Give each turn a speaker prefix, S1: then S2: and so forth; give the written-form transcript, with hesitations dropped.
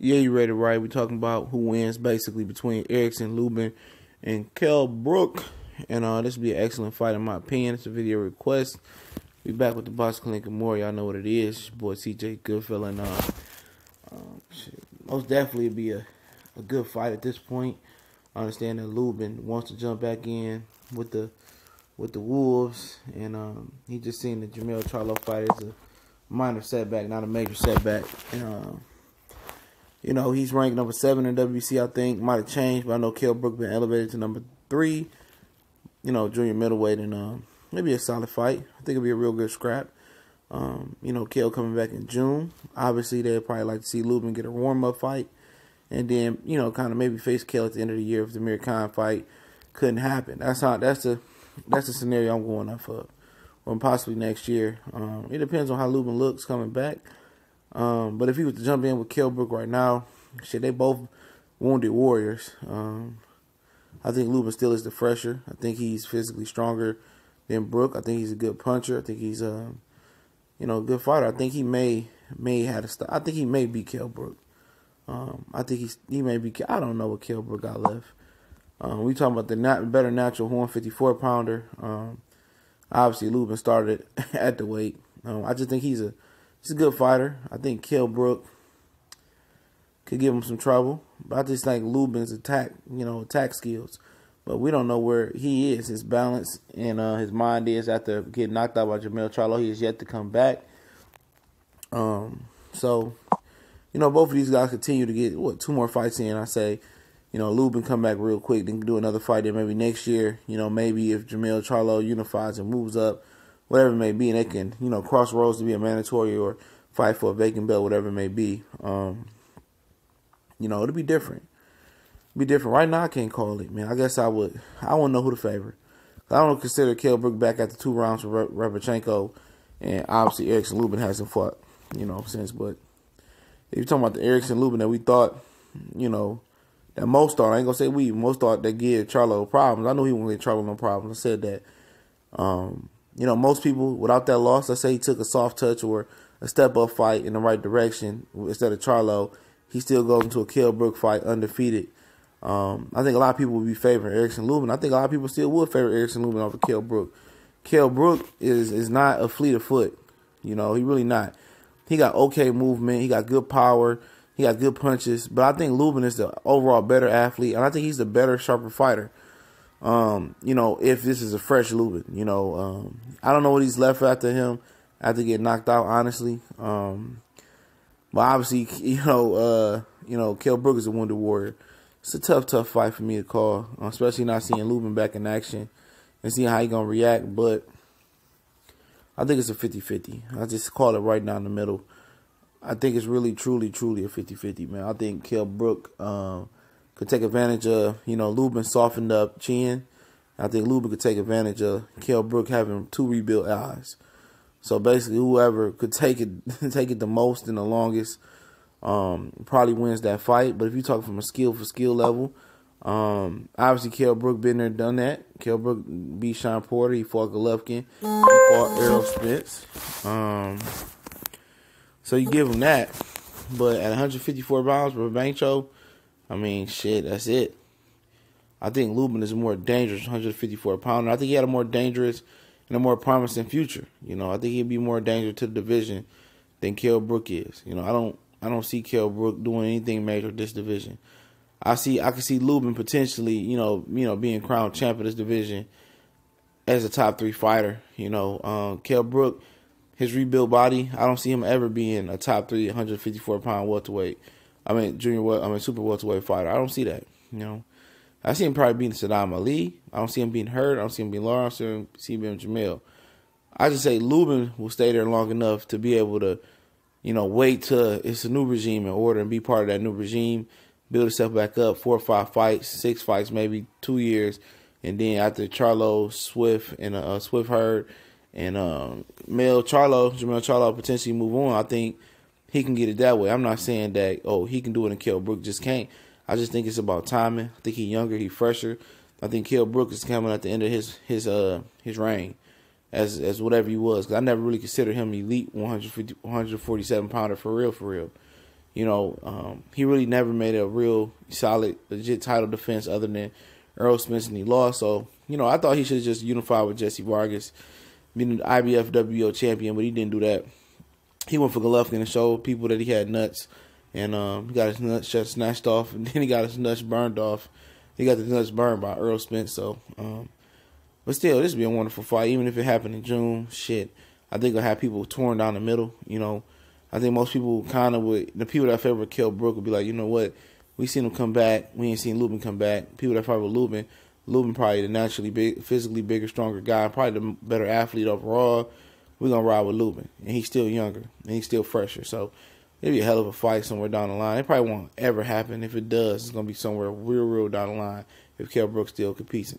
S1: Yeah, you read it right. We're talking about who wins basically between Erickson, Lubin, and Kell, Brook. And this will be an excellent fight in my opinion. It's a video request. We back with the Box Clinic and more. Y'all know what it is. It's your boy CJ Goodfellow. And most definitely it'll be a good fight at this point. I understand that Lubin wants to jump back in with the Wolves, and he just seen the Jermell Charlo fight as a minor setback, not a major setback. And he's ranked number 7 in WBC. I think might have changed, but I know Kell Brook been elevated to number 3. Junior middleweight, and maybe a solid fight. I think it'll be a real good scrap. Kell coming back in June. Obviously, they'd probably like to see Lubin get a warm-up fight, and then kind of maybe face Kell at the end of the year if the Amir Khan fight couldn't happen. That's the scenario I'm going up for, or possibly next year. It depends on how Lubin looks coming back. But if he was to jump in with Kell Brook right now, shit, they both wounded warriors. I think Lubin still is the fresher. I think he's physically stronger than Brook. I think he's a good puncher. I think he's a good fighter. I think he may have a stop. I think he may beat Kell Brook. I think he may be. I don't know what Kell Brook got left. We talking about the better natural 154 pounder. Obviously Lubin started at the weight. I just think he's a good fighter. I think Kell Brook could give him some trouble, but I just think Lubin's attack skills. But we don't know where he is. His balance and his mind is after getting knocked out by Jermell Charlo. He is yet to come back. So both of these guys continue to get 2 more fights in. I say, Lubin come back real quick, then do another fight. Then maybe next year, maybe if Jermell Charlo unifies and moves up, whatever it may be, and they can, cross roads to be a mandatory or fight for a vacant belt, whatever it may be. It'll be different. Right now, I can't call it, man. I guess I want to know who the favorite. I don't consider Kell Brook back after 2 rounds for Rabchenko, and obviously Erickson Lubin hasn't fought, since. But if you're talking about the Erickson Lubin that we thought, that most thought, I ain't gonna say most thought that give Charlo problems. I know he won't get Charlo no problems. I said that. Most people without that loss, let's say he took a soft touch or a step up fight in the right direction instead of Charlo, he still goes into a Kell Brook fight undefeated. I think a lot of people would be favoring Erickson Lubin. I think a lot of people still would favor Erickson Lubin over Kell Brook. Kell Brook is not a fleet of foot. He really not. He got okay movement. He got good power. He got good punches. But I think Lubin is the overall better athlete, and I think he's the better, sharper fighter. If this is a fresh Lubin, I don't know what he's left after him after getting knocked out, honestly. But obviously, Kell Brook is a wounded warrior. It's a tough fight for me to call, especially not seeing Lubin back in action and seeing how he going to react. But I think it's a 50-50. I just call it right down the middle. I think it's really, truly a 50-50, man. I think Kell Brook could take advantage of, Lubin softened up chin. I think Lubin could take advantage of Kell Brook having 2 rebuilt eyes. So basically, whoever could take it the most and the longest probably wins that fight. But if you talk from a skill level, obviously Kell Brook been there, done that. Kell Brook beat Sean Porter. He fought Golovkin. He fought Errol Spence. So you give him that. But at 154 pounds for Rabchenko, I mean, shit, that's it. I think Lubin is a more dangerous 154 pounder. I think he had a more dangerous and a more promising future. I think he'd be more dangerous to the division than Kell Brook is. I don't see Kell Brook doing anything major with this division. I can see Lubin potentially, being crowned champ of this division as a top 3 fighter. Kell Brook, his rebuilt body, I don't see him ever being a top 3 154-pound welterweight. Super welterweight fighter. I don't see that. I see him probably beating Saddam Ali. I don't see him being Hurt. I don't see him being Lawrence. I don't see him being Jermell. I just say Lubin will stay there long enough to be able to, wait till it's a new regime in order and be part of that new regime, build himself back up, 4 or 5 fights, 6 fights, maybe 2 years, and then after Charlo, Swift, and Swift Hurt, and Jermell Charlo potentially move on, I think he can get it that way. I'm not saying that, he can do it and Kell Brook just can't. I just think it's about timing. I think he's younger, he's fresher. I think Kell Brook is coming at the end of his reign as whatever he was. Cause I never really considered him elite 147 pounder for real. He really never made a real solid, legit title defense other than Earl Spence, and he lost. So, I thought he should have just unified with Jesse Vargas, being the IBF WBO champion, but he didn't do that. He went for Golovkin and showed people that he had nuts, and he got his nuts just snatched off, and then he got his nuts burned off. He got the nuts burned by Earl Spence. So, but still, this would be a wonderful fight, even if it happened in June. Shit, I think it'll have people torn down the middle. I think most people kind of would, the people that favor Kell Brook would be like, you know what, we seen him come back, we ain't seen Lubin come back. People that favor Lubin probably the naturally big, physically bigger, stronger guy, probably the better athlete overall. We're going to ride with Lubin. And he's still younger. And he's still fresher. So it'll be a hell of a fight somewhere down the line. It probably won't ever happen. If it does, it's going to be somewhere real, real down the line if Kell Brook still competes.